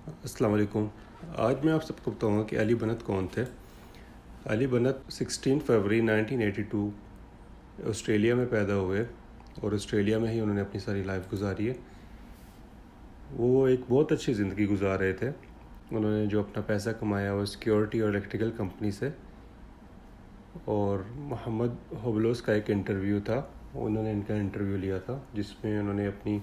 अस्सलाम वालेकुम। आज मैं आप सबको बताऊंगा कि अली बनत कौन थे। अली बनत 16 फरवरी 1982 ऑस्ट्रेलिया में पैदा हुए और ऑस्ट्रेलिया में ही उन्होंने अपनी सारी लाइफ गुजारी है। वो एक बहुत अच्छी ज़िंदगी गुजार रहे थे। उन्होंने जो अपना पैसा कमाया वो सिक्योरिटी और इलेक्ट्रिकल कंपनी से। और मोहम्मद होबलोस का एक इंटरव्यू था, उन्होंने इनका इंटरव्यू लिया था जिसमें उन्होंने अपनी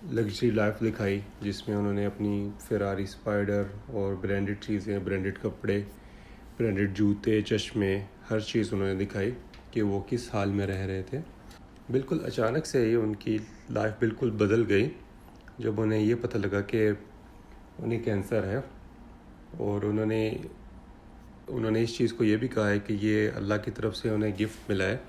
लग्जरी लाइफ दिखाई, जिसमें उन्होंने अपनी फेरारी स्पाइडर और ब्रांडेड चीज़ें, ब्रांडेड कपड़े, ब्रांडेड जूते, चश्मे, हर चीज़ उन्होंने दिखाई कि वो किस हाल में रह रहे थे। बिल्कुल अचानक से ही उनकी लाइफ बिल्कुल बदल गई जब उन्हें ये पता लगा कि उन्हें कैंसर है। और उन्होंने इस चीज़ को ये भी कहा है कि ये अल्लाह की तरफ से उन्हें गिफ्ट मिला है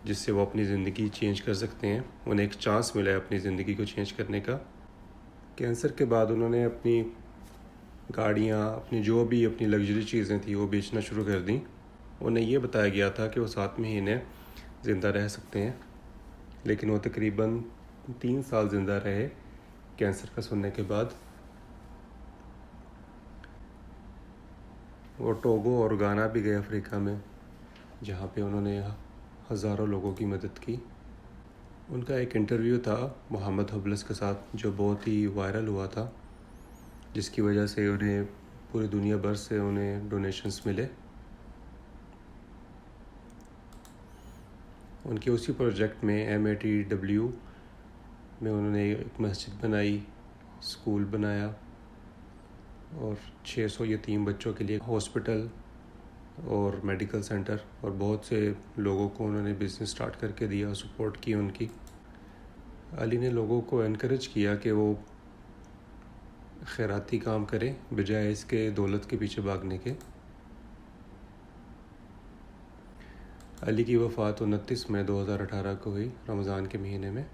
जिससे वो अपनी ज़िंदगी चेंज कर सकते हैं। उन्हें एक चांस मिला है अपनी ज़िंदगी को चेंज करने का। कैंसर के बाद उन्होंने अपनी गाड़ियाँ, अपनी जो भी अपनी लग्जरी चीज़ें थी वो बेचना शुरू कर दी। उन्हें ये बताया गया था कि वो 7 महीने ज़िंदा रह सकते हैं, लेकिन वो तकरीबन 3 साल ज़िंदा रहे कैंसर का सुनने के बाद। वो टोगो और गाना भी गए अफ्रीका में, जहाँ पे उन्होंने हज़ारों लोगों की मदद की। उनका एक इंटरव्यू था मोहम्मद होबलस के साथ जो बहुत ही वायरल हुआ था, जिसकी वजह से उन्हें पूरी दुनिया भर से उन्हें डोनेशंस मिले। उनके उसी प्रोजेक्ट में MATW में उन्होंने एक मस्जिद बनाई, स्कूल बनाया और 600 यतीम बच्चों के लिए हॉस्पिटल और मेडिकल सेंटर और बहुत से लोगों को उन्होंने बिज़नेस स्टार्ट करके दिया, सपोर्ट की उनकी। अली ने लोगों को एनकरेज किया कि वो खैराती काम करें बजाय इसके दौलत के पीछे भागने के। अली की वफ़ात 29 मई 2018 को हुई, रमज़ान के महीने में।